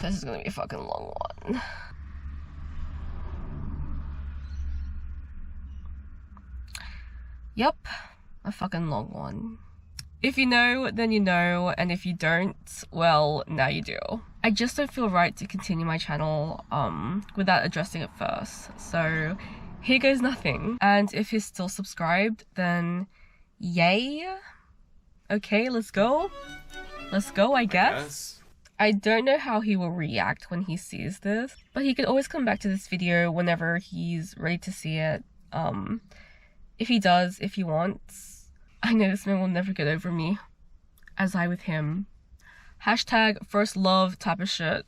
This is gonna be a fucking long one. Yep, a fucking long one. If you know, then you know, and if you don't, well, now you do. I just don't feel right to continue my channel without addressing it first. So here goes nothing. And if you're still subscribed, then yay. Okay, let's go. Let's go, I guess. I don't know how he will react when he sees this, but he can always come back to this video whenever he's ready to see it. If he does, if he wants. I know this man will never get over me, as I with him. Hashtag first love type of shit.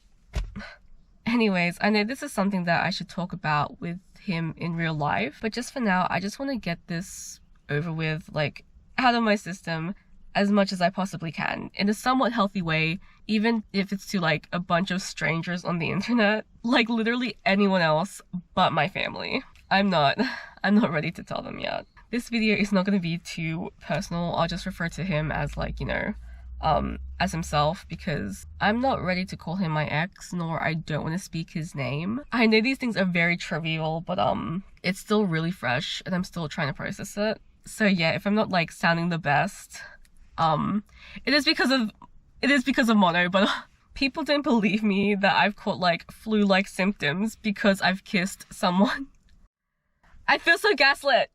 Anyways, I know this is something that I should talk about with him in real life, but just for now, I just want to get this over with, like, out of my system as much as I possibly can, in a somewhat healthy way, even if it's to, like, a bunch of strangers on the internet. Like, literally anyone else but my family. I'm not ready to tell them yet. This video is not going to be too personal. I'll just refer to him as, like, you know, as himself, because I'm not ready to call him my ex, nor I don't want to speak his name. I know these things are very trivial, but it's still really fresh and I'm still trying to process it. So yeah, if I'm not, like, sounding the best, it is because of mono, but people don't believe me that I've caught, like, flu-like symptoms because I've kissed someone. I feel so gaslit.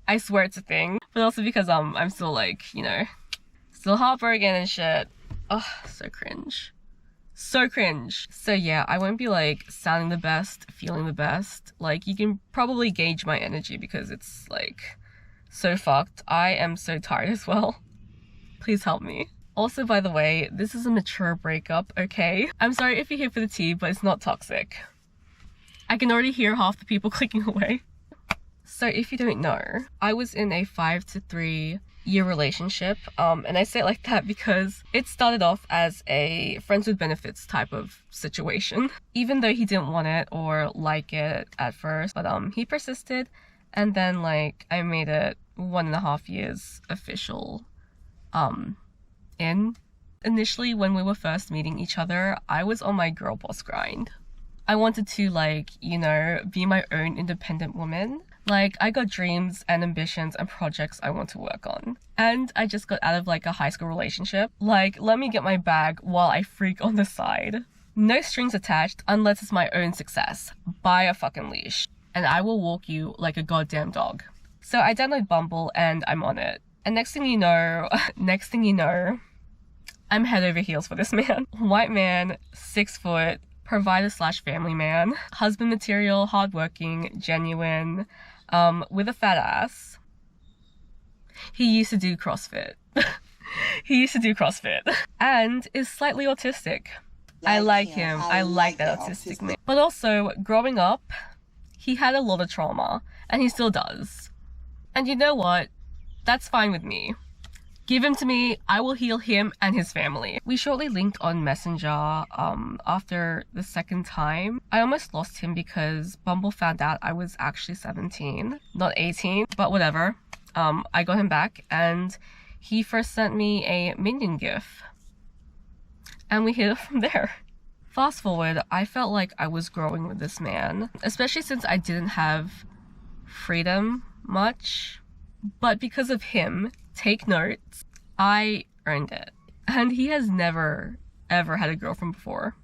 I swear it's a thing. But also because I'm still, like, you know, still heartbroken and shit. Oh, so cringe. So cringe. So yeah, I won't be, like, sounding the best, feeling the best. Like, you can probably gauge my energy because it's, like, so fucked. I am so tired as well. Please help me. Also, by the way, this is a mature breakup, okay? I'm sorry if you're here for the tea, but it's not toxic. I can already hear half the people clicking away. So if you don't know, I was in a 5 to 3 year relationship, and I say it like that because it started off as a friends with benefits type of situation, even though he didn't want it or like it at first, but he persisted, and then, like, I made it 1.5 years official. Initially, when we were first meeting each other, I was on my girl boss grind. I wanted to, like, you know, be my own independent woman. Like, I got dreams and ambitions and projects I want to work on. And I just got out of, like, a high school relationship. Like, let me get my bag while I freak on the side. No strings attached unless it's my own success. Buy a fucking leash. And I will walk you like a goddamn dog. So I download Bumble and I'm on it. And next thing you know, I'm head over heels for this man. White man, 6 foot, provider/family man, husband material, hardworking, genuine, with a fat ass. He used to do CrossFit. And is slightly autistic. I like him. I like that autistic man. But also, growing up, he had a lot of trauma, and he still does. And you know what? That's fine with me. Give him to me, I will heal him and his family. We shortly linked on Messenger after the second time. I almost lost him because Bumble found out I was actually 17, not 18, but whatever. I got him back and he first sent me a Minion gif. And we hit it from there. Fast forward, I felt like I was growing with this man, especially since I didn't have freedom much. But because of him, take notes, I earned it. And he has never, ever had a girlfriend before,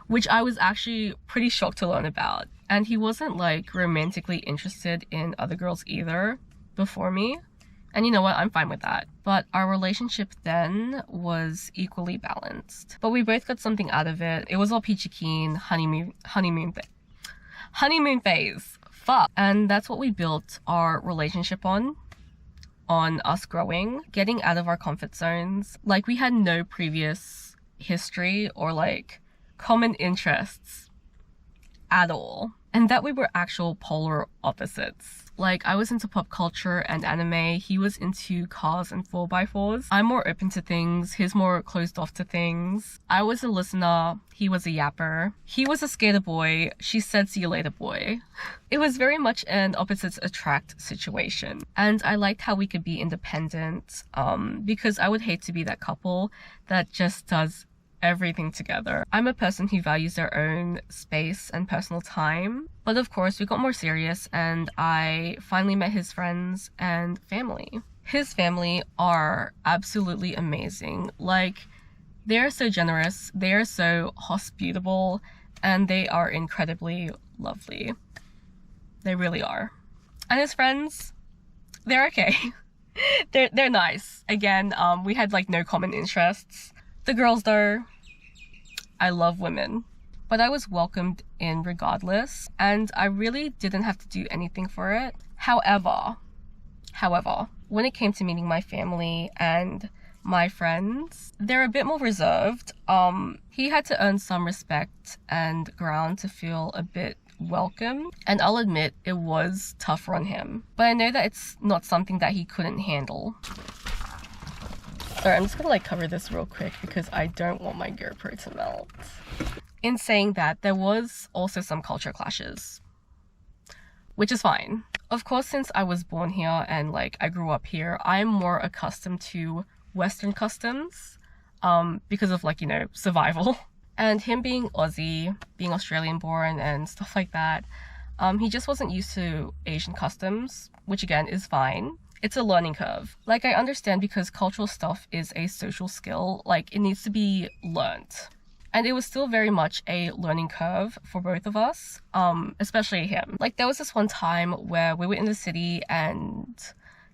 which I was actually pretty shocked to learn about. And he wasn't, like, romantically interested in other girls either before me. And you know what? I'm fine with that. But our relationship then was equally balanced. But we both got something out of it. It was all peachy keen, honeymoon phase. Fuck. And that's what we built our relationship on us growing, getting out of our comfort zones. Like, we had no previous history or, like, common interests at all. And that we were actual polar opposites. Like, I was into pop culture and anime, he was into cars and 4x4s. I'm more open to things, he's more closed off to things. I was a listener, he was a yapper. He was a skater boy, she said see you later boy. It was very much an opposites attract situation. And I liked how we could be independent, because I would hate to be that couple that just does everything together. I'm a person who values their own space and personal time. But of course, we got more serious and I finally met his friends and family. His family are absolutely amazing. Like, they're so generous, they are so hospitable, and they are incredibly lovely. They really are. And his friends, they're okay. they're nice. Again, we had like no common interests. The girls though, I love women. But I was welcomed in regardless, and I really didn't have to do anything for it. However, when it came to meeting my family and my friends, they're a bit more reserved. He had to earn some respect and ground to feel a bit welcome, and I'll admit it was tougher on him. But I know that it's not something that he couldn't handle. Alright, I'm just gonna like cover this real quick because I don't want my GoPro to melt. In saying that, there was also some culture clashes, which is fine. Of course, since I was born here and like I grew up here, I'm more accustomed to Western customs because of like, you know, survival. And him being Aussie, being Australian born and stuff like that, he just wasn't used to Asian customs, which again is fine. It's a learning curve. Like, I understand because cultural stuff is a social skill, like it needs to be learned. And it was still very much a learning curve for both of us, especially him. Like, there was this one time where we were in the city, and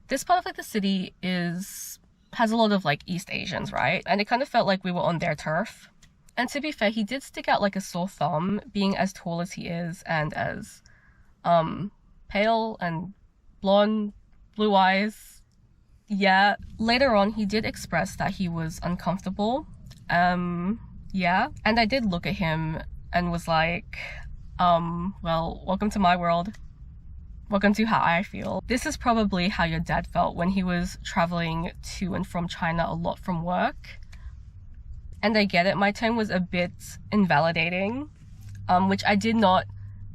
this part of like the city has a lot of like East Asians, right? And it kind of felt like we were on their turf. And to be fair, he did stick out like a sore thumb, being as tall as he is and as pale and blonde, blue eyes. Yeah. Later on, he did express that he was uncomfortable. Yeah. And I did look at him and was like, well, welcome to my world. Welcome to how I feel. This is probably how your dad felt when he was traveling to and from China a lot from work. And I get it, my tone was a bit invalidating, which I did not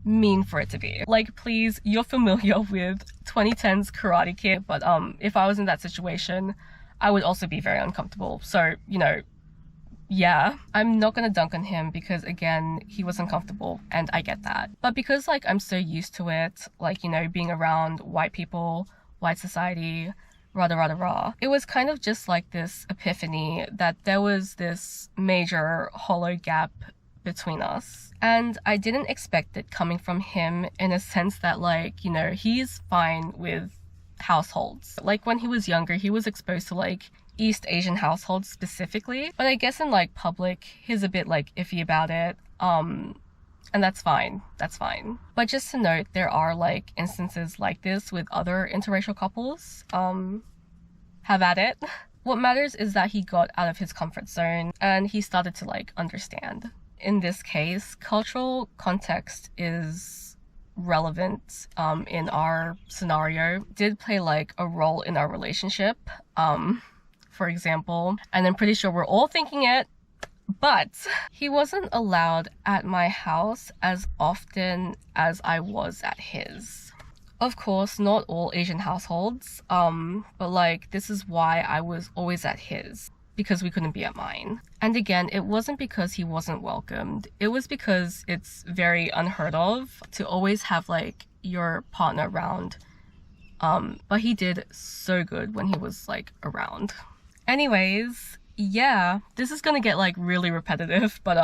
mean for it to be. Like, please, you're familiar with 2010's Karate Kid, but if I was in that situation, I would also be very uncomfortable. So, you know, yeah, I'm not gonna dunk on him because, again, he was uncomfortable and I get that. But because, like, I'm so used to it, like, you know, being around white people, white society, it was kind of just like this epiphany that there was this major hollow gap between us. And I didn't expect it coming from him in a sense that, like, you know, he's fine with households. Like, when he was younger, he was exposed to like East Asian households specifically, but I guess in like public he's a bit like iffy about it, and that's fine. But just to note, there are like instances like this with other interracial couples. Have at it. What matters is that he got out of his comfort zone and he started to like understand. In this case, cultural context is relevant in our scenario. Did play like a role in our relationship, for example, and I'm pretty sure we're all thinking it, but he wasn't allowed at my house as often as I was at his. Of course, not all Asian households, but like, this is why I was always at his, because we couldn't be at mine. And again, it wasn't because he wasn't welcomed, it was because it's very unheard of to always have like your partner around. But he did so good when he was like around. Anyways, yeah, this is gonna get like really repetitive, but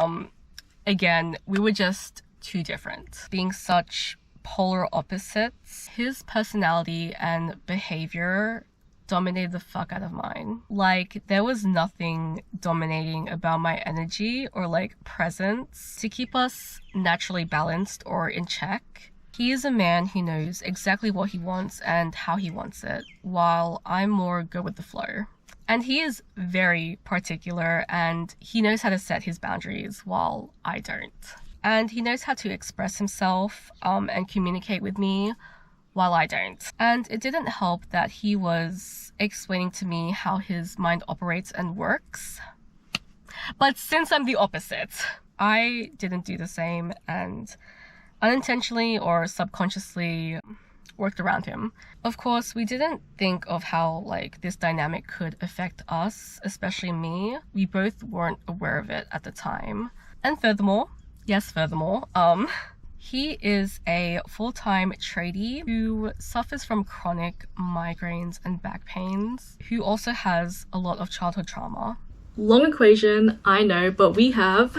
again, we were just too different. Being such polar opposites, his personality and behavior dominated the fuck out of mine. Like, there was nothing dominating about my energy or like presence to keep us naturally balanced or in check. He is a man who knows exactly what he wants and how he wants it, while I'm more go with the flow. And he is very particular and he knows how to set his boundaries while I don't. And he knows how to express himself and communicate with me while I don't. And it didn't help that he was explaining to me how his mind operates and works. But since I'm the opposite, I didn't do the same, and unintentionally or subconsciously, worked around him. Of course, we didn't think of how like this dynamic could affect us, especially me. We both weren't aware of it at the time. And furthermore, he is a full-time tradie who suffers from chronic migraines and back pains, who also has a lot of childhood trauma. Long equation, I know, but we have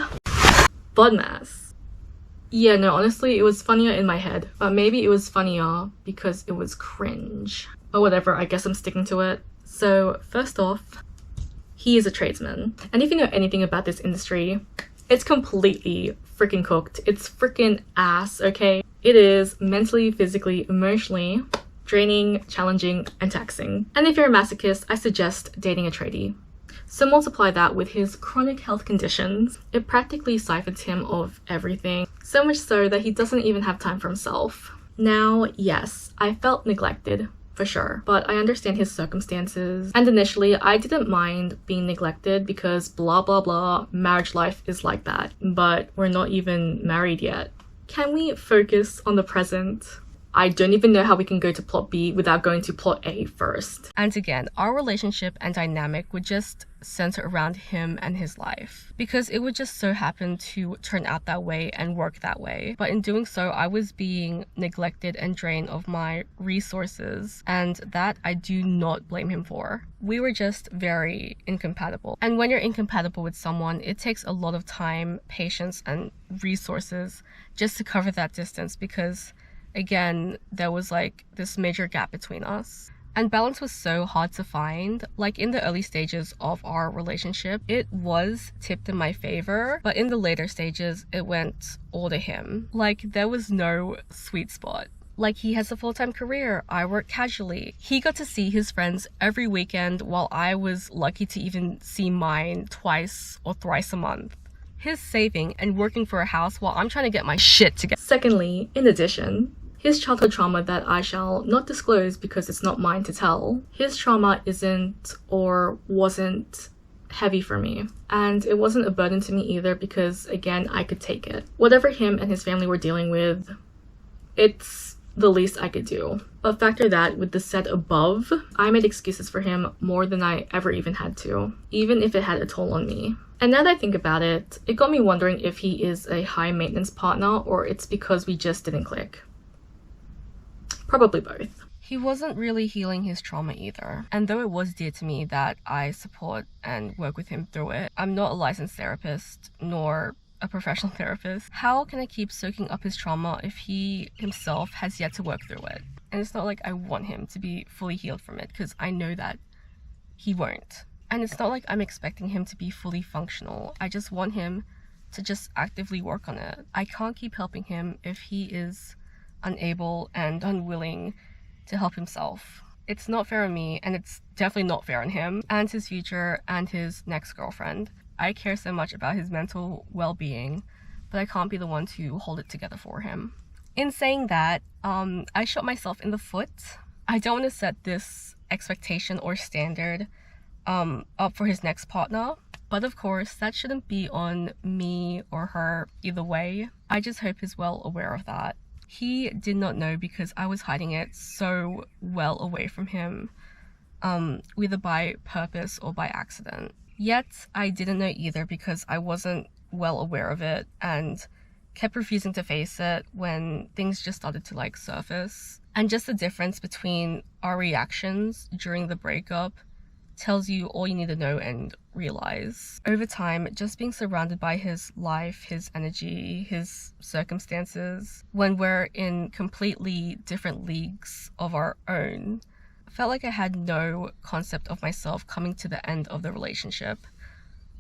bod mass. Yeah, no, honestly, it was funnier in my head, but maybe it was funnier because it was cringe. Or whatever, I guess I'm sticking to it. So, first off, he is a tradesman. And if you know anything about this industry, it's completely freaking cooked. It's freaking ass, okay? It is mentally, physically, emotionally draining, challenging, and taxing. And if you're a masochist, I suggest dating a tradie. So multiply that with his chronic health conditions. It practically siphons him of everything, so much so that he doesn't even have time for himself. Now, yes, I felt neglected, for sure, but I understand his circumstances. And initially, I didn't mind being neglected because blah blah blah, marriage life is like that. But we're not even married yet. Can we focus on the present? I don't even know how we can go to plot B without going to plot A first. And again, our relationship and dynamic would just center around him and his life, because it would just so happen to turn out that way and work that way. But in doing so, I was being neglected and drained of my resources, and that I do not blame him for. We were just very incompatible. And when you're incompatible with someone, it takes a lot of time, patience, and resources just to cover that distance, because again, there was like this major gap between us. And balance was so hard to find. Like in the early stages of our relationship, it was tipped in my favor, but in the later stages, it went all to him. Like there was no sweet spot. Like he has a full-time career, I work casually. He got to see his friends every weekend while I was lucky to even see mine twice or thrice a month. His saving and working for a house while I'm trying to get my shit together. Secondly, in addition, his childhood trauma that I shall not disclose because it's not mine to tell. His trauma isn't or wasn't heavy for me. And it wasn't a burden to me either because, again, I could take it. Whatever him and his family were dealing with, it's the least I could do. But factor that with the said above, I made excuses for him more than I ever even had to, even if it had a toll on me. And now that I think about it, it got me wondering if he is a high maintenance partner or it's because we just didn't click. Probably both. He wasn't really healing his trauma either. And though it was dear to me that I support and work with him through it, I'm not a licensed therapist nor a professional therapist. How can I keep soaking up his trauma if he himself has yet to work through it? And it's not like I want him to be fully healed from it, because I know that he won't. And it's not like I'm expecting him to be fully functional. I just want him to just actively work on it. I can't keep helping him if he is unable and unwilling to help himself. It's not fair on me, and it's definitely not fair on him and his future and his next girlfriend. I care so much about his mental well-being, but I can't be the one to hold it together for him. In saying that, I shot myself in the foot. I don't want to set this expectation or standard up for his next partner, but of course that shouldn't be on me or her either way. I just hope he's well aware of that. He did not know because I was hiding it so well away from him, whether by purpose or by accident. Yet I didn't know either because I wasn't well aware of it and kept refusing to face it when things just started to like surface. And just the difference between our reactions during the breakup tells you all you need to know and realize. Over time, just being surrounded by his life, his energy, his circumstances, when we're in completely different leagues of our own, felt like I had no concept of myself coming to the end of the relationship.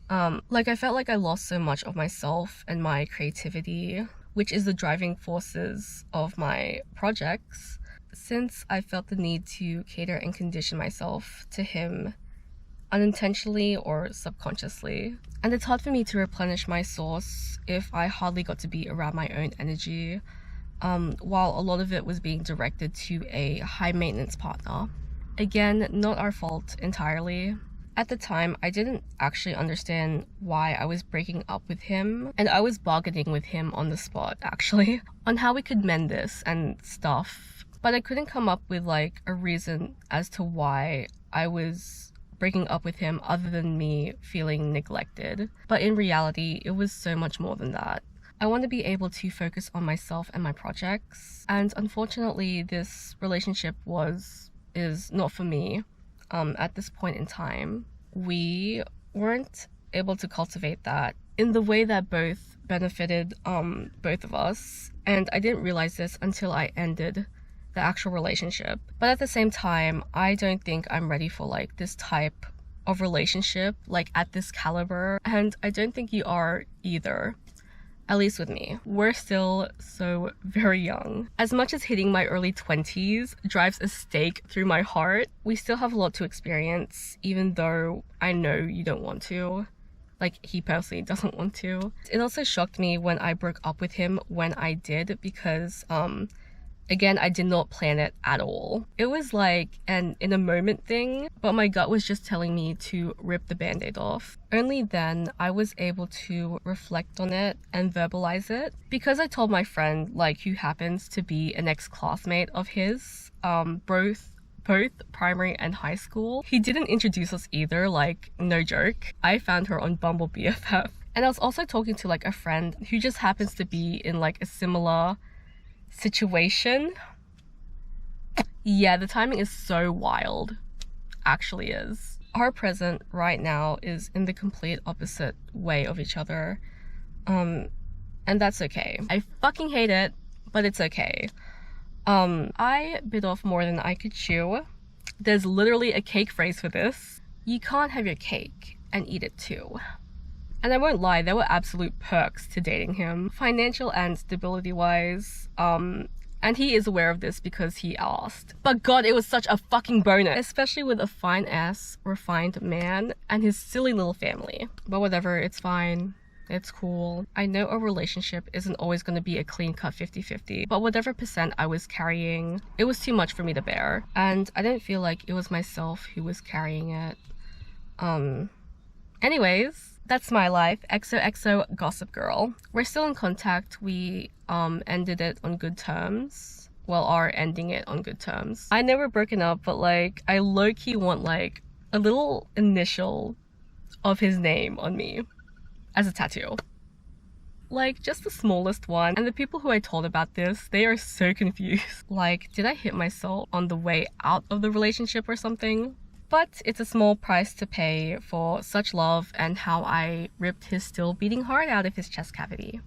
I felt like I lost so much of myself and my creativity, which is the driving forces of my projects, since I felt the need to cater and condition myself to him unintentionally or subconsciously. And it's hard for me to replenish my source if I hardly got to be around my own energy, while a lot of it was being directed to a high maintenance partner. Again, not our fault entirely. At the time, I didn't actually understand why I was breaking up with him, and I was bargaining with him on the spot, actually, on how we could mend this and stuff. but I couldn't come up with like a reason as to why I was breaking up with him other than me feeling neglected. But in reality, it was so much more than that. I want to be able to focus on myself and my projects, and unfortunately this relationship is not for me at this point in time. We weren't able to cultivate that in the way that both benefited both of us, and I didn't realize this until I ended the actual relationship. But at the same time, I don't think I'm ready for like this type of relationship, like at this caliber, and I don't think you are either. At least with me. We're still so very young. As much as hitting my early 20s drives a stake through my heart, we still have a lot to experience, even though I know you don't want to. Like, he personally doesn't want to. It also shocked me when I broke up with him when I did, because again, I did not plan it at all. It was like an in a moment thing, but my gut was just telling me to rip the band-aid off. Only then I was able to reflect on it and verbalize it. Because I told my friend, like, who happens to be an ex-classmate of his, both primary and high school, he didn't introduce us either, like, no joke. I found her on Bumble BFF. And I was also talking to like a friend who just happens to be in like a similar situation. Yeah, the timing is so wild. Actually is. Our present right now is in the complete opposite way of each other. And that's okay. I fucking hate it, but it's okay. I bit off more than I could chew. There's literally a cake phrase for this. You can't have your cake and eat it too. And I won't lie, there were absolute perks to dating him, financial and stability wise, and he is aware of this because he asked. But God, it was such a fucking bonus, especially with a fine-ass, refined man and his silly little family. But whatever, it's fine. It's cool. I know a relationship isn't always going to be a clean-cut 50-50, but whatever percent I was carrying, it was too much for me to bear. And I didn't feel like it was myself who was carrying it. Anyways, that's my life. XOXO Gossip Girl. We're still in contact. We ended it on good terms. Well, are ending it on good terms. I never broken up, but like I low-key want like a little initial of his name on me as a tattoo. Like just the smallest one. And the people who I told about this, they are so confused. Like, did I hit myself on the way out of the relationship or something? But it's a small price to pay for such love and how I ripped his still beating heart out of his chest cavity.